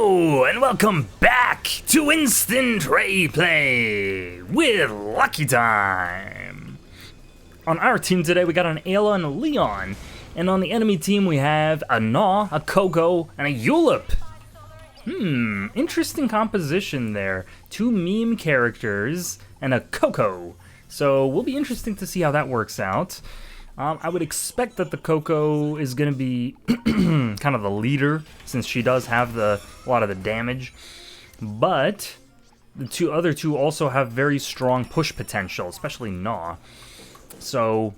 Hello and welcome back to Instant Raeplay with Lucky Time. On our team today we got an Ayla and a Leon, and on the enemy team we have a Gnaw, a Coco, and a Julep. Interesting composition there. Two meme characters and a Coco. So will be interesting to see how that works out. I would expect that the Coco is going to be kind of the leader, since she does have a lot of the damage. But the other two also have very strong push potential, especially Gnaw. So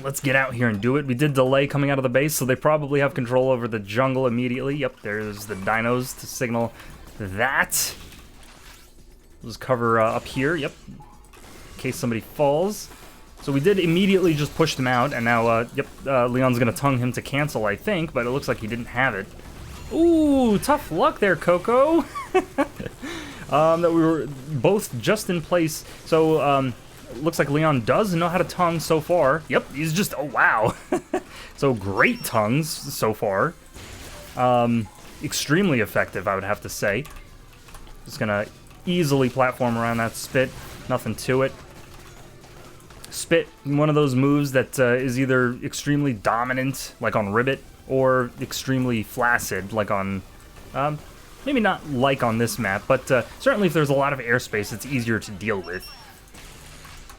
let's get out here and do it. We did delay coming out of the base, so they probably have control over the jungle immediately. Yep, there's the dinos to signal that. Let's cover up here, yep, in case somebody falls. So we did immediately just push them out, and now, Leon's gonna tongue him to cancel, I think, but it looks like he didn't have it. Ooh, tough luck there, Coco. That we were both just in place. So, looks like Leon does know how to tongue so far. Yep, he's just, oh wow. So great tongues so far. Extremely effective, I would have to say. Just gonna easily platform around that spit, nothing to it. Spit, one of those moves that is either extremely dominant, like on Ribbit, or extremely flaccid, like on, maybe not like on this map, but certainly if there's a lot of airspace, it's easier to deal with.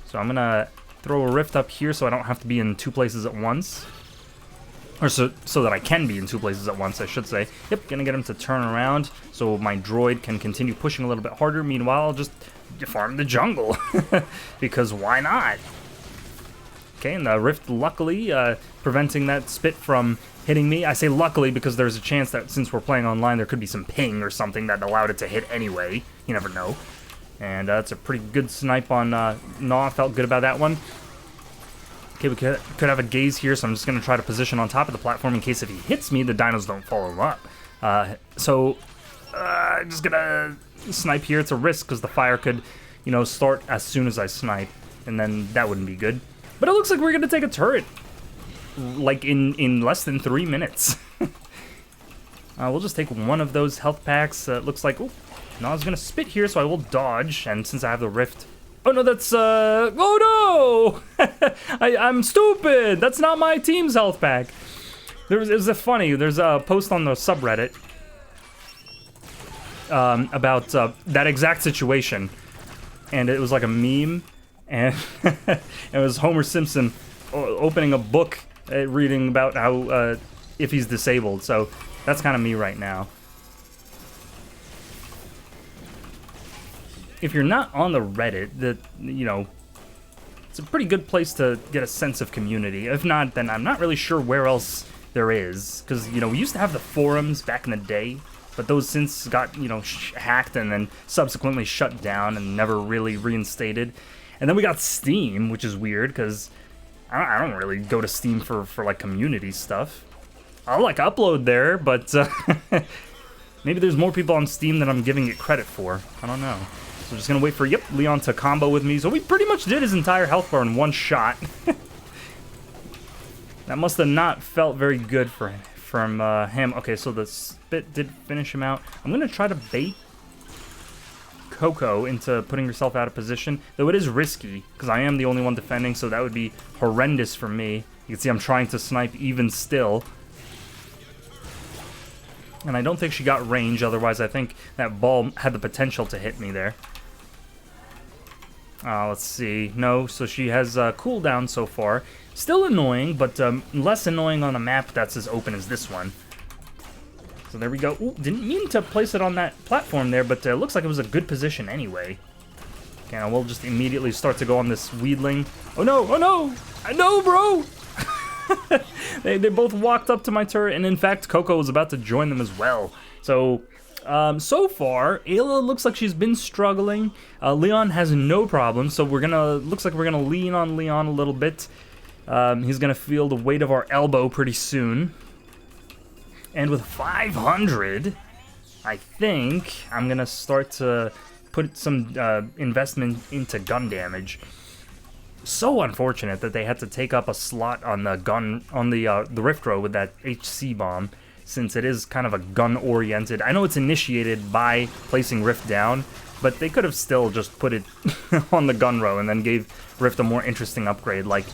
So I'm gonna throw a rift up here so I don't have to be in two places at once. Or so that I can be in two places at once, I should say. Yep, gonna get him to turn around so my droid can continue pushing a little bit harder. Meanwhile, I'll just farm the jungle, because why not? Okay, and the rift luckily preventing that spit from hitting me. I say luckily because there's a chance that since we're playing online, there could be some ping or something that allowed it to hit anyway. You never know. And that's a pretty good snipe on Gnaw. Felt good about that one. Okay, we could have a gaze here, so I'm just going to try to position on top of the platform in case if he hits me, the dinos don't follow him up. I'm just going to snipe here. It's a risk because the fire could, start as soon as I snipe, and then that wouldn't be good. But it looks like we're going to take a turret, like, in less than 3 minutes. We'll just take one of those health packs. It looks like, oh, Gnaw's going to spit here, so I will dodge, and since I have the rift... Oh, no, that's, oh, no! I'm stupid! That's not my team's health pack. There's a post on the subreddit about that exact situation, and it was like a meme. And it was Homer Simpson opening a book, reading about how, if he's disabled. So that's kind of me right now. If you're not on the Reddit, it's a pretty good place to get a sense of community. If not, then I'm not really sure where else there is. Because, we used to have the forums back in the day, but those since got, hacked and then subsequently shut down and never really reinstated. And then we got Steam, which is weird, because I don't really go to Steam for like, community stuff. I'll, upload there, but maybe there's more people on Steam than I'm giving it credit for. I don't know. So I'm just going to wait for, Leon to combo with me. So we pretty much did his entire health bar in one shot. That must have not felt very good from him. Okay, so the spit did finish him out. I'm going to try to bait Coco into putting herself out of position, though it is risky because I am the only one defending, so that would be horrendous for me. You can see I'm trying to snipe even still, and I don't think she got range, otherwise I think that ball had the potential to hit me there. Let's see. No, so she has cooldown so far. Still annoying, but less annoying on a map that's as open as this one. So there we go. Ooh, didn't mean to place it on that platform there, but it looks like it was a good position anyway. Okay, now we'll just immediately start to go on this Weedling. Oh no, oh no! I know, bro! they both walked up to my turret, and in fact, Coco was about to join them as well. So, so far, Ayla looks like she's been struggling. Leon has no problem, so looks like we're gonna lean on Leon a little bit. He's gonna feel the weight of our elbow pretty soon. And with 500, I think I'm gonna start to put some investment into gun damage. So unfortunate that they had to take up a slot on the gun on the Rift Row with that HC bomb. since it is kind of a gun-oriented. I know it's initiated by placing Rift down, but they could have still just put it on the gun row and then gave Rift a more interesting upgrade, like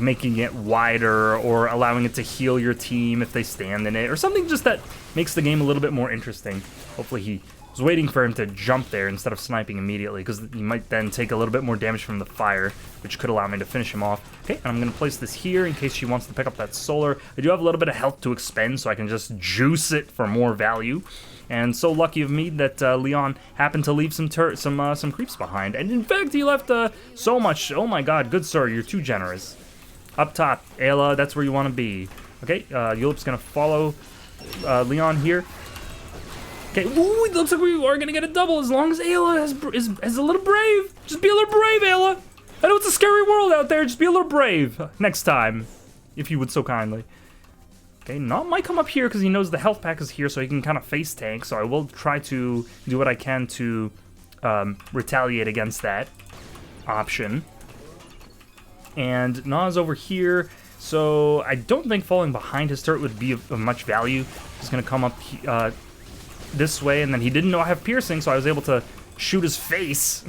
making it wider or allowing it to heal your team if they stand in it, or something just that makes the game a little bit more interesting. Hopefully he was waiting for him to jump there instead of sniping immediately, because he might then take a little bit more damage from the fire, which could allow me to finish him off. Okay, and I'm going to place this here in case she wants to pick up that solar. I do have a little bit of health to expend, so I can just juice it for more value. And so lucky of me that Leon happened to leave some creeps behind. And in fact, he left so much. Oh my god, good sir, you're too generous. Up top, Ayla, that's where you want to be. Okay, Yulip's going to follow Leon here. Okay, ooh, it looks like we are going to get a double as long as Ayla is a little brave. Just be a little brave, Ayla. I know it's a scary world out there. Just be a little brave next time, if you would so kindly. Okay, Not might come up here because he knows the health pack is here, so he can kind of face tank. So I will try to do what I can to retaliate against that option. And Na's over here, so I don't think falling behind his turret would be of much value. He's going to come up this way, and then he didn't know I have piercing, so I was able to shoot his face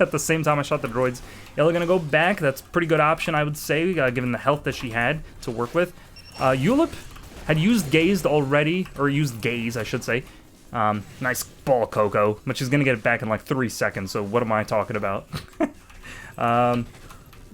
at the same time I shot the droids. Ayla going to go back. That's a pretty good option, I would say, given the health that she had to work with. Yulip had used Gazed already, or used Gaze, I should say. Nice ball, Coco, but she's going to get it back in like 3 seconds, so what am I talking about?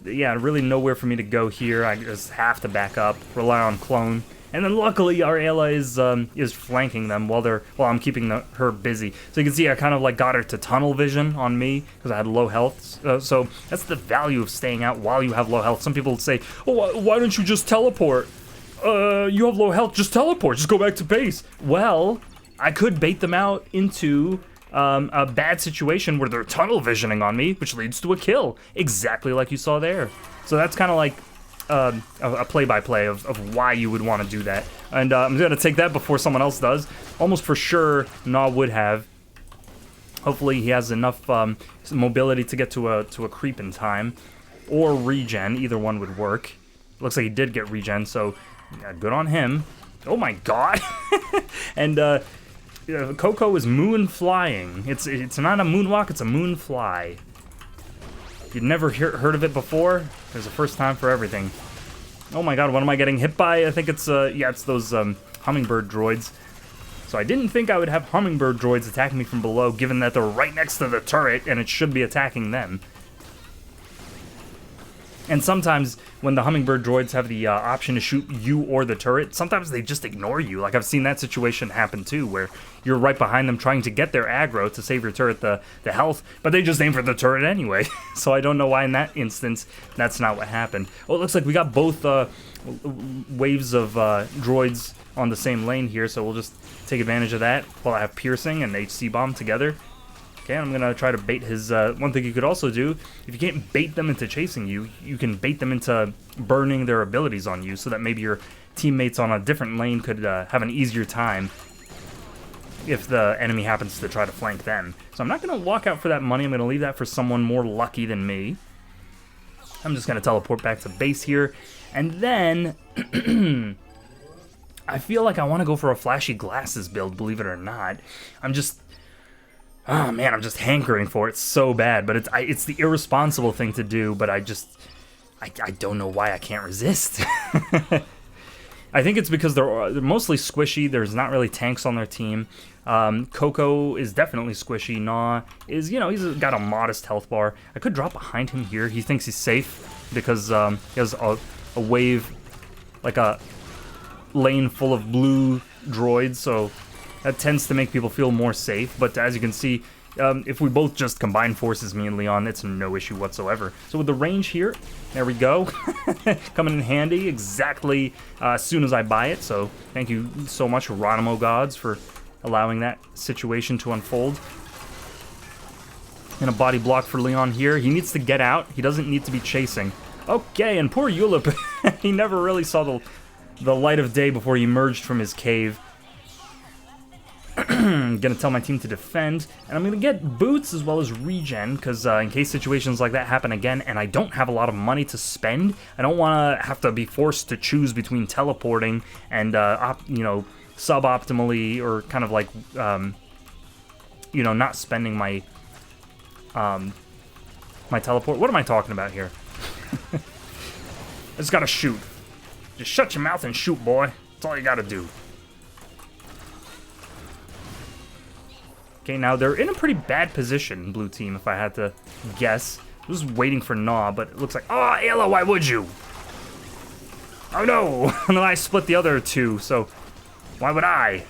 Yeah, really nowhere for me to go here. I just have to back up, rely on clone. And then luckily our Ayla is flanking them while I'm keeping her busy. So you can see I kind of like got her to tunnel vision on me because I had low health. So that's the value of staying out while you have low health. Some people would say, "Oh, why don't you just teleport? You have low health, just teleport, just go back to base." Well, I could bait them out into a bad situation where they're tunnel visioning on me, which leads to a kill, exactly like you saw there. So that's kind of like a play-by-play of why you would want to do that. And I'm going to take that before someone else does. Almost for sure, Na would have. Hopefully he has enough mobility to get to a creep in time. Or regen, either one would work. Looks like he did get regen, so yeah, good on him. Oh my god! And Coco is moon flying. It's not a moonwalk, it's a moon fly. You'd never heard of it before? There's a first time for everything. Oh my god, what am I getting hit by? I think it's, yeah, it's those hummingbird droids. So I didn't think I would have hummingbird droids attacking me from below, given that they're right next to the turret, and it should be attacking them. And sometimes, when the hummingbird droids have the option to shoot you or the turret, sometimes they just ignore you. Like, I've seen that situation happen too, where you're right behind them trying to get their aggro to save your turret the health, but they just aim for the turret anyway. So I don't know why in that instance that's not what happened. Oh, it looks like we got both waves of droids on the same lane here, so we'll just take advantage of that while I have piercing and HC bomb together. Okay, I'm gonna try to bait his, one thing you could also do, if you can't bait them into chasing you, you can bait them into burning their abilities on you, so that maybe your teammates on a different lane could have an easier time if the enemy happens to try to flank them. So I'm not gonna walk out for that money, I'm gonna leave that for someone more lucky than me. I'm just gonna teleport back to base here, and then I feel like I wanna go for a flashy glasses build, believe it or not. Oh man, I'm just hankering for it so bad, but it's the irresponsible thing to do, but I don't know why I can't resist. I think it's because they're mostly squishy, there's not really tanks on their team. Coco is definitely squishy, Na is, you know, he's got a modest health bar. I could drop behind him here, he thinks he's safe, because he has a wave, like a lane full of blue droids, so that tends to make people feel more safe, but as you can see, if we both just combine forces, me and Leon, it's no issue whatsoever. So with the range here, there we go. Coming in handy exactly as soon as I buy it, so thank you so much, Geronimo Gods, for allowing that situation to unfold. And a body block for Leon here. He needs to get out. He doesn't need to be chasing. Okay, and poor Yulip, he never really saw the light of day before he emerged from his cave. I'm gonna tell my team to defend, and I'm gonna get boots as well as regen, because in case situations like that happen again, and I don't have a lot of money to spend, I don't want to have to be forced to choose between teleporting and, you know, suboptimally, or kind of like, you know, not spending my, my teleport. What am I talking about here? I just gotta shoot. Just shut your mouth and shoot, boy. That's all you gotta do. Okay, now they're in a pretty bad position, blue team, if I had to guess. I was waiting for Gnaw, but it looks like... Oh, Ayla, why would you? Oh, no! And then I split the other two, so why would I?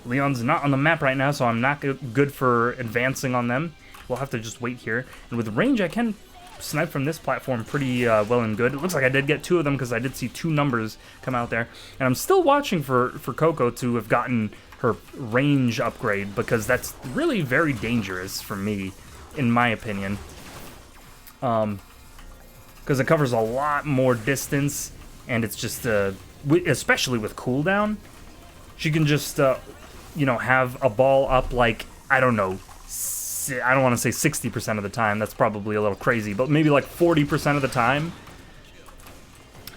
Leon's not on the map right now, so I'm not good for advancing on them. We'll have to just wait here. And with range, I can snipe from this platform pretty well and good. It looks like I did get two of them because I did see two numbers come out there. And I'm still watching for Coco to have gotten her range upgrade, because that's really very dangerous for me, in my opinion. Because it covers a lot more distance, and it's just, especially with cooldown, she can just, you know, have a ball up like, I don't know, I don't want to say 60% of the time, that's probably a little crazy, but maybe like 40% of the time.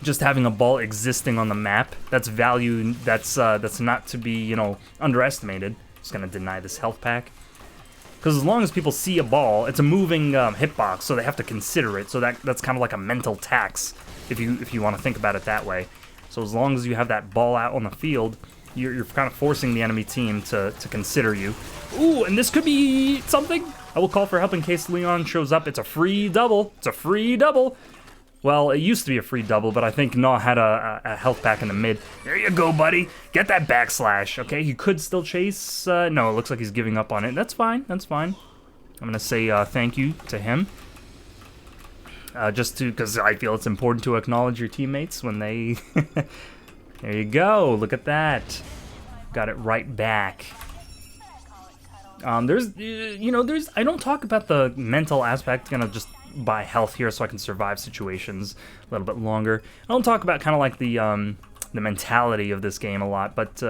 Just having a ball existing on the map, that's value, that's not to be, you know, underestimated. Just gonna deny this health pack. Because as long as people see a ball, it's a moving hitbox, so they have to consider it. So that's kind of like a mental tax, if you want to think about it that way. So as long as you have that ball out on the field, you're kind of forcing the enemy team to consider you. Ooh, and this could be something. I will call for help in case Leon shows up. It's a free double. It's a free double. Well, it used to be a free double, but I think Gnaw had a health pack in the mid. There you go, buddy. Get that backslash. Okay, he could still chase. No, it looks like he's giving up on it. That's fine. That's fine. I'm going to say thank you to him. Just because I feel it's important to acknowledge your teammates when they... There you go. Look at that. Got it right back. There's, you know, I don't talk about the mental aspect, gonna just buy health here so I can survive situations a little bit longer. I don't talk about kind of like the mentality of this game a lot, but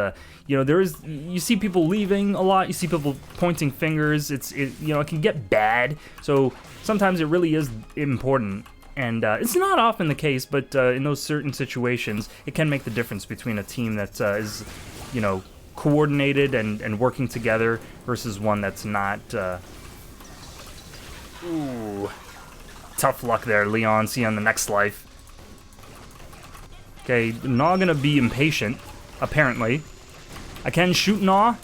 you know, you see people leaving a lot, you see people pointing fingers. You know, it can get bad, so sometimes it really is important. And it's not often the case, but in those certain situations, it can make the difference between a team that is, you know, coordinated and working together versus one that's not. Ooh, tough luck there, Leon. See you on the next life. Okay, Gnaw gonna be impatient, apparently. I can shoot Gnaw.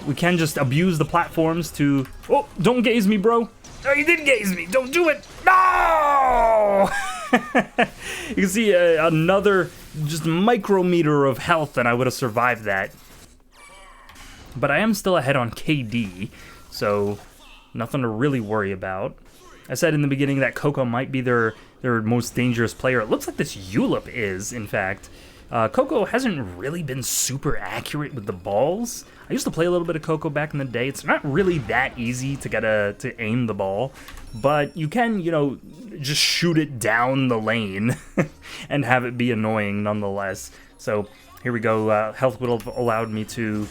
We can just abuse the platforms to... Oh, don't gaze me, bro. Oh, you did gaze me. Don't do it. No! You can see another just micrometer of health, and I would have survived that. But I am still ahead on KD, so nothing to really worry about. I said in the beginning that Coco might be their most dangerous player. It looks like this Julep is, in fact. Coco hasn't really been super accurate with the balls. I used to play a little bit of Coco back in the day. It's not really that easy to get to aim the ball, but you can, you know, just shoot it down the lane and have it be annoying nonetheless. So here we go. Health would have allowed me to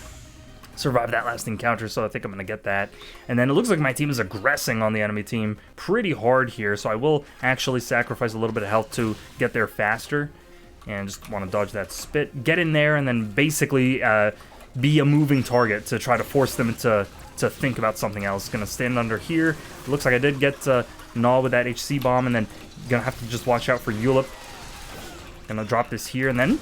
survive that last encounter, so I think I'm going to get that. And then it looks like my team is aggressing on the enemy team pretty hard here, so I will actually sacrifice a little bit of health to get there faster. And just want to dodge that spit, get in there, and then basically be a moving target to try to force them to think about something else. Gonna stand under here. It looks like I did get Gnaw with that HC bomb, and then gonna have to just watch out for Julep. Gonna drop this here, and then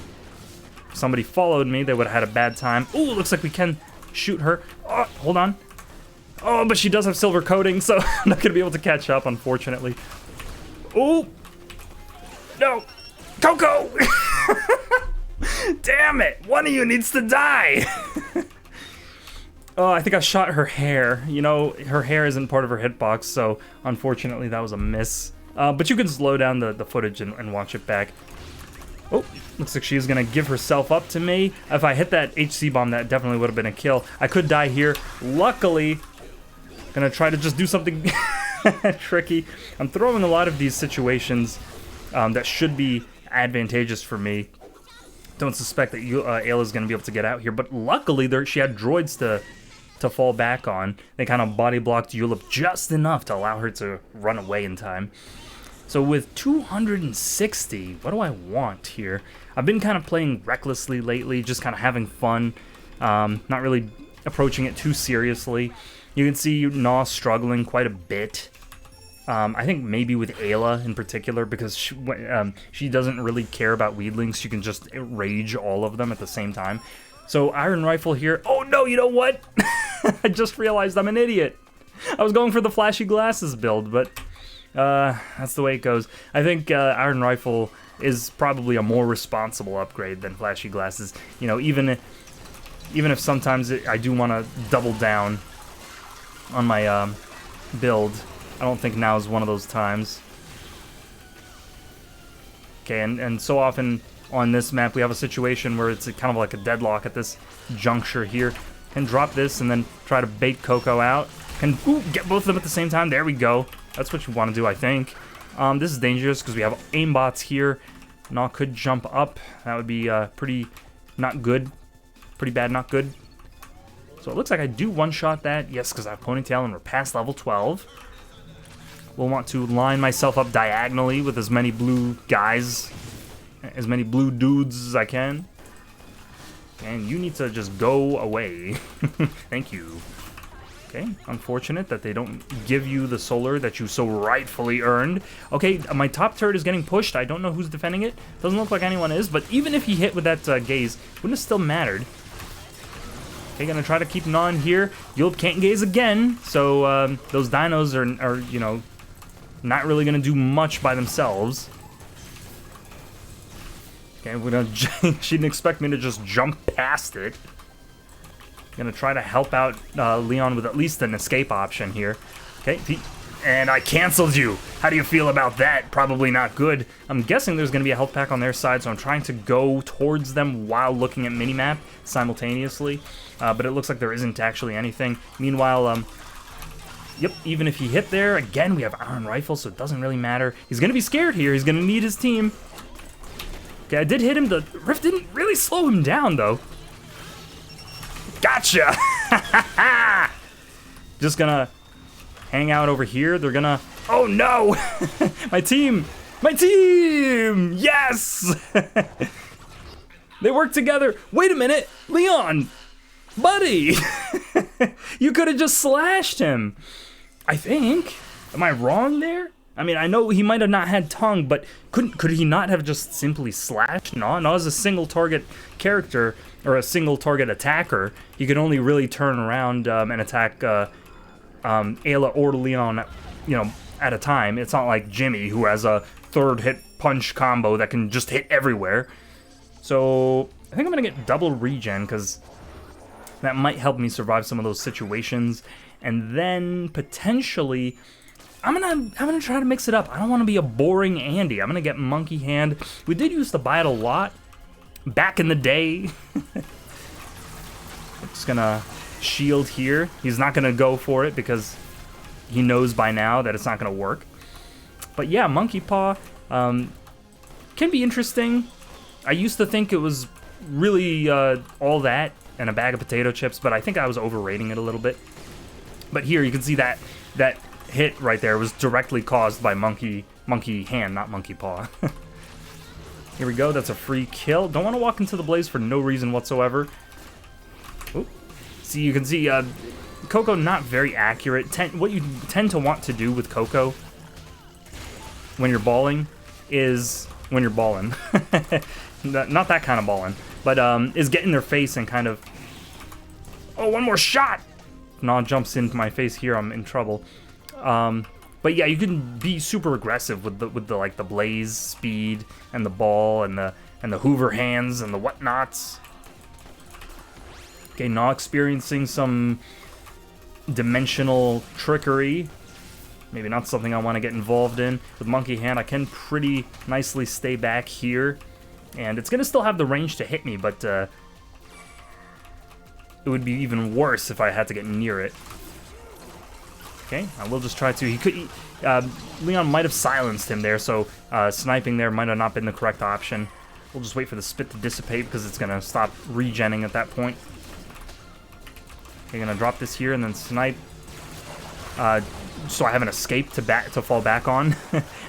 if somebody followed me, they would have had a bad time. Ooh, looks like we can shoot her. Oh, hold on. Oh, but she does have silver coating, so I'm not gonna be able to catch up, unfortunately. Ooh, no. Coco! Damn it! One of you needs to die! Oh, I think I shot her hair. You know, her hair isn't part of her hitbox, so unfortunately that was a miss. But you can slow down the footage and watch it back. Oh, looks like she's gonna give herself up to me. If I hit that HC bomb, that definitely would have been a kill. I could die here. Luckily, gonna try to just do something tricky. I'm throwing a lot of these situations that should be advantageous for me. Don't suspect that Ayla's going to be able to get out here, but luckily she had droids to fall back on. They kind of body blocked Julep just enough to allow her to run away in time. So with 260, what do I want here? I've been kind of playing recklessly lately, just kind of having fun, not really approaching it too seriously. You can see Gnaw struggling quite a bit. I think maybe with Ayla in particular, because she doesn't really care about weedlings. She can just rage all of them at the same time. So Iron Rifle here. Oh no, you know what? I just realized I'm an idiot. I was going for the flashy glasses build, but that's the way it goes. I think Iron Rifle is probably a more responsible upgrade than flashy glasses. You know, even if sometimes I do want to double down on my build, I don't think now is one of those times. Okay, and so often on this map we have a situation where it's kind of like a deadlock at this juncture here. Can drop this and then try to bait Coco out. Can get both of them at the same time. There we go. That's what you want to do, I think. This is dangerous because we have aimbots here. Gnaw could jump up. That would be pretty not good. Pretty bad, not good. So it looks like I do one-shot that. Yes, because I have Ponytail and we're past level 12. We'll want to line myself up diagonally with as many blue guys, as many blue dudes as I can. And you need to just go away. Thank you. Okay, unfortunate that they don't give you the solar that you so rightfully earned. Okay, my top turret is getting pushed. I don't know who's defending it. Doesn't look like anyone is, but even if he hit with that gaze, wouldn't have still mattered. Okay, gonna try to keep Gnaw in here. Yulp can't gaze again, so those dinos are, you know, not really gonna do much by themselves. Okay, we're gonna. She didn't expect me to just jump past it. Gonna try to help out Leon with at least an escape option here. Okay, and I canceled you. How do you feel about that? Probably not good. I'm guessing there's gonna be a health pack on their side, so I'm trying to go towards them while looking at minimap simultaneously. But it looks like there isn't actually anything. Meanwhile, yep, even if he hit there, again, we have Iron Rifle, so it doesn't really matter. He's gonna be scared here. He's gonna need his team. Okay, I did hit him. The Rift didn't really slow him down, though. Gotcha! Just gonna hang out over here. They're gonna... Oh, no! My team! My team! Yes! They work together. Wait a minute! Leon! Buddy! You could have just slashed him. I think. Am I wrong there? I mean, I know he might have not had tongue, but could he not have just simply slashed Gnaw? Gnaw is a single target character, or a single target attacker. He could only really turn around and attack Ayla or Leon, you know, at a time. It's not like Jimmy, who has a third hit punch combo that can just hit everywhere. So I think I'm gonna get double regen, because that might help me survive some of those situations. And then potentially I'm gonna try to mix it up. I don't want to be a boring Andy. I'm gonna get Monkey Hand. We did used to buy it a lot back in the day. I'm just gonna shield here. He's not gonna go for it because he knows by now that it's not gonna work. But yeah, Monkey Paw can be interesting. I used to think it was really all that and a bag of potato chips, but I think I was overrating it a little bit. But here you can see that hit right there was directly caused by Monkey Hand, not Monkey Paw. Here we go, that's a free kill. Don't want to walk into the blaze for no reason whatsoever. Oop. See, you can see Coco not very accurate. What you tend to want to do with Coco when you're balling is, when you're balling, not that kind of balling, but is get in their face and kind of, oh, one more shot! If Gnaw jumps into my face here, I'm in trouble. But yeah, you can be super aggressive with the like the blaze speed and the ball and the Hoover hands and the whatnots. Okay, Gnaw experiencing some dimensional trickery. Maybe not something I want to get involved in. With Monkey Hand, I can pretty nicely stay back here, and it's gonna still have the range to hit me, but it would be even worse if I had to get near it. Okay, I will just try to. He could. Leon might have silenced him there, so sniping there might have not been the correct option. We'll just wait for the spit to dissipate because it's gonna stop regenning at that point. Okay, gonna drop this here and then snipe. so I have an escape to fall back on.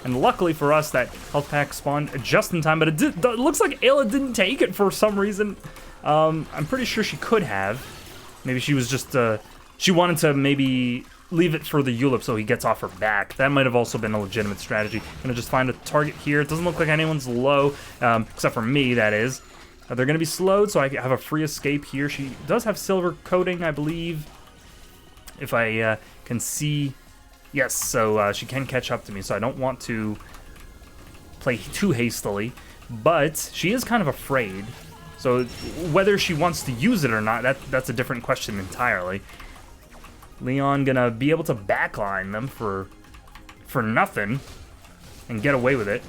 And luckily for us, that health pack spawned just in time, but it looks like Ayla didn't take it for some reason. I'm pretty sure she could have. Maybe she was just, she wanted to maybe leave it for the Julep so he gets off her back. That might have also been a legitimate strategy. Gonna just find a target here. It doesn't look like anyone's low, except for me, that is. They're gonna be slowed, so I have a free escape here. She does have silver coating, I believe, if I can see. Yes, so she can catch up to me, so I don't want to play too hastily, but she is kind of afraid. So whether she wants to use it or not, that's a different question entirely. Leon gonna be able to backline them for nothing and get away with it.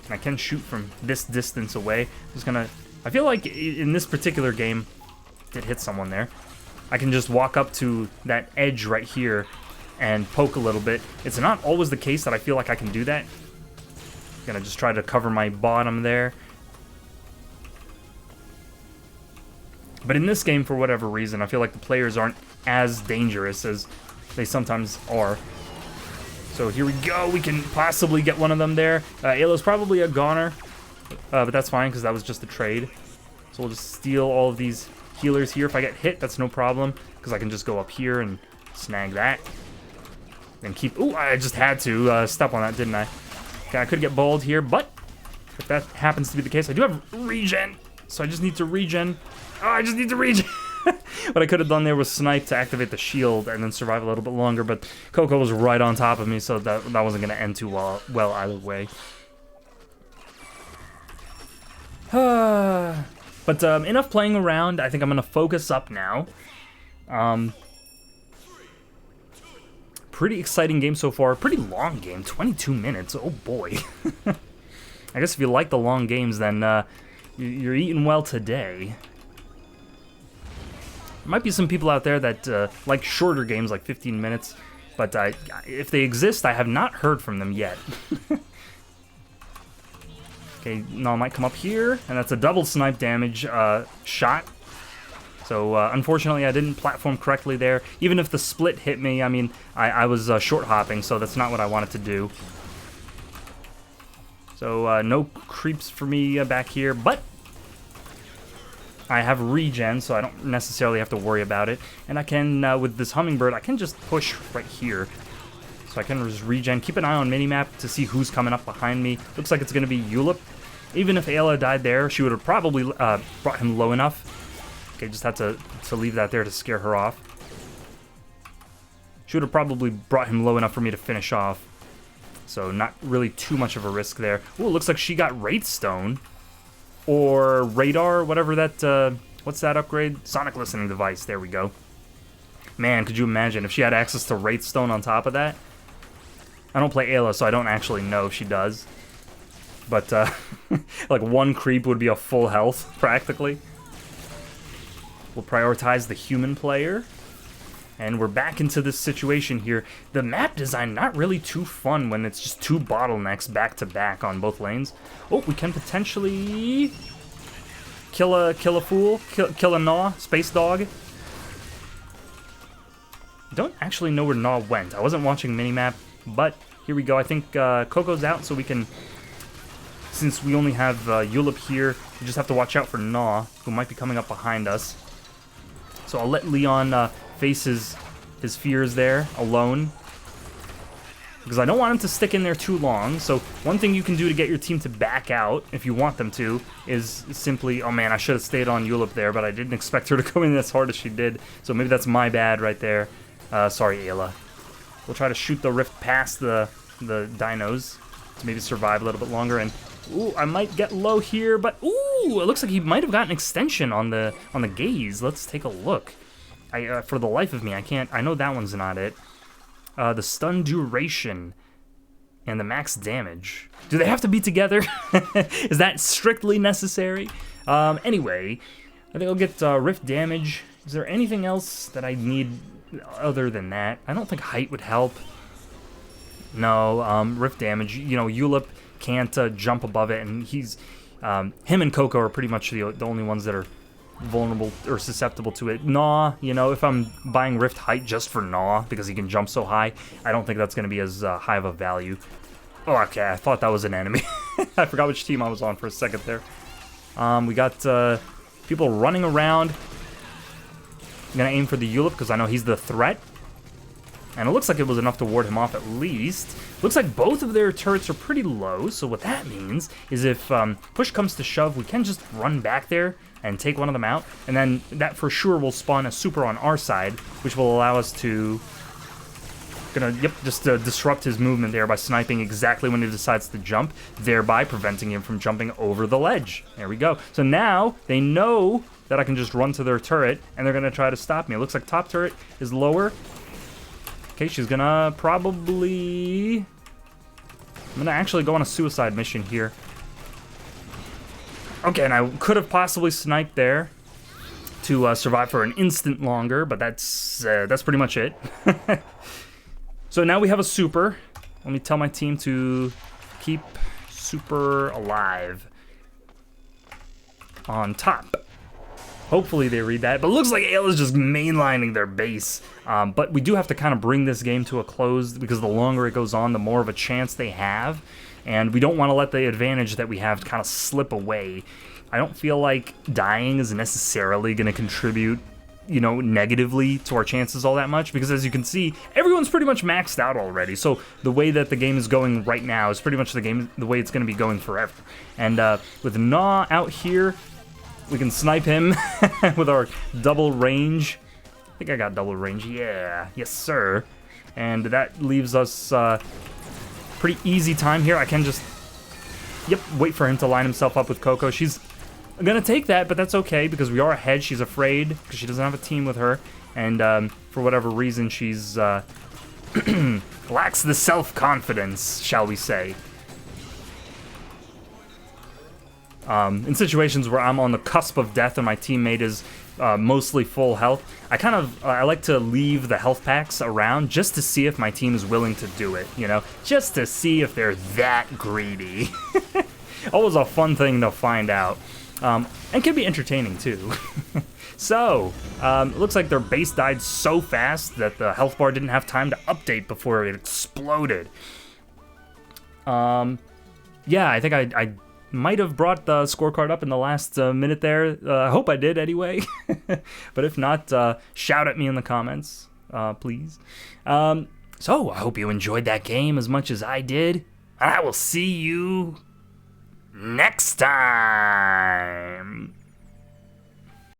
And I can shoot from this distance away. Just gonna, I feel like in this particular game, did hit someone there. I can just walk up to that edge right here and poke a little bit. It's not always the case that I feel like I can do that. Gonna just try to cover my bottom there. But in this game, for whatever reason, I feel like the players aren't as dangerous as they sometimes are. So here we go. We can possibly get one of them there. Ayla's probably a goner, but that's fine because that was just a trade. So we'll just steal all of these healers here. If I get hit, that's no problem because I can just go up here and snag that. And keep... Ooh, I just had to step on that, didn't I? Okay, I could get bowled here, but if that happens to be the case, I do have regen. So I just need to regen. Oh, I just need to regen. What I could have done there was snipe to activate the shield and then survive a little bit longer, but Coco was right on top of me, so that wasn't going to end too well either way. But enough playing around. I think I'm going to focus up now. Pretty exciting game so far. Pretty long game, 22 minutes. Oh boy. I guess if you like the long games, then you're eating well today. There might be some people out there that like shorter games, like 15 minutes, but if they exist, I have not heard from them yet. Okay, no, I might come up here, and that's a double snipe damage shot. So unfortunately, I didn't platform correctly there. Even if the split hit me, I mean, I was short hopping, so that's not what I wanted to do. So no creeps for me back here, but I have regen, so I don't necessarily have to worry about it. And I can, with this hummingbird, I can just push right here. So I can just regen. Keep an eye on minimap to see who's coming up behind me. Looks like it's going to be Julep. Even if Ayla died there, she would have probably brought him low enough. Okay, just had to leave that there to scare her off. She would have probably brought him low enough for me to finish off. So not really too much of a risk there. Ooh, it looks like she got Wraithstone. Or radar, whatever that, what's that upgrade? Sonic listening device, there we go. Man, could you imagine if she had access to Wraithstone on top of that? I don't play Ayla, so I don't actually know if she does. But, like one creep would be a full health, practically. We'll prioritize the human player. And we're back into this situation here. The map design, not really too fun when it's just two bottlenecks back-to-back on both lanes. Oh, we can potentially kill a fool, kill a Gnaw, Space Dog. Don't actually know where Gnaw went. I wasn't watching minimap, but here we go. I think Coco's out, so we can, since we only have Julep here, we just have to watch out for Gnaw, who might be coming up behind us. So I'll let Leon face his fears there alone, because I don't want him to stick in there too long. So one thing you can do to get your team to back out, if you want them to, is simply, oh man, I should have stayed on Julep there, but I didn't expect her to go in as hard as she did, so maybe that's my bad right there. Sorry, Ayla. We'll try to shoot the rift past the dinos to maybe survive a little bit longer, and ooh, I might get low here, but ooh, it looks like he might have gotten an extension on the gaze. Let's take a look. For the life of me, I can't. I know that one's not it. The stun duration and the max damage. Do they have to be together? Is that strictly necessary? Anyway, I think I'll get rift damage. Is there anything else that I need other than that? I don't think height would help. No, rift damage. You know, Julep can't jump above it, and he's him and Coco are pretty much the only ones that are vulnerable or susceptible to it. Gnaw, you know, if I'm buying Rift Height just for Gnaw, because he can jump so high, I don't think that's going to be as high of a value. Oh, okay, I thought that was an enemy. I forgot which team I was on for a second there. We got people running around. I'm going to aim for the Ulip because I know he's the threat. And it looks like it was enough to ward him off at least. Looks like both of their turrets are pretty low, so what that means is if push comes to shove, we can just run back there and take one of them out. And then that for sure will spawn a super on our side, which will allow us to just disrupt his movement there by sniping exactly when he decides to jump, thereby preventing him from jumping over the ledge. There we go. So now they know that I can just run to their turret, and they're going to try to stop me. It looks like top turret is lower. Okay, she's going to probably... I'm going to actually go on a suicide mission here. Okay, and I could have possibly sniped there to survive for an instant longer, but that's pretty much it. So now we have a super. Let me tell my team to keep super alive on top. Hopefully they read that, but it looks like Ale is just mainlining their base. But we do have to kind of bring this game to a close because the longer it goes on, the more of a chance they have. And we don't want to let the advantage that we have kind of slip away. I don't feel like dying is necessarily going to contribute, you know, negatively to our chances all that much, because as you can see, everyone's pretty much maxed out already. So the way that the game is going right now is pretty much the way it's going to be going forever. And with Gnaw out here, we can snipe him with our double range. I think I got double range. Yeah, yes sir. And that leaves us pretty easy time here. I can just, wait for him to line himself up with Coco. She's gonna take that, but that's okay because we are ahead. She's afraid because she doesn't have a team with her, and for whatever reason, she's lacks the self-confidence, shall we say. In situations where I'm on the cusp of death and my teammate is mostly full health, I like to leave the health packs around just to see if my team is willing to do it, you know, just to see if they're that greedy. Always a fun thing to find out. And can be entertaining too. So, it looks like their base died so fast that the health bar didn't have time to update before it exploded. Yeah, I think I might have brought the scorecard up in the last minute there. I hope I did anyway. But if not, shout at me in the comments, please. So, I hope you enjoyed that game as much as I did. And I will see you next time.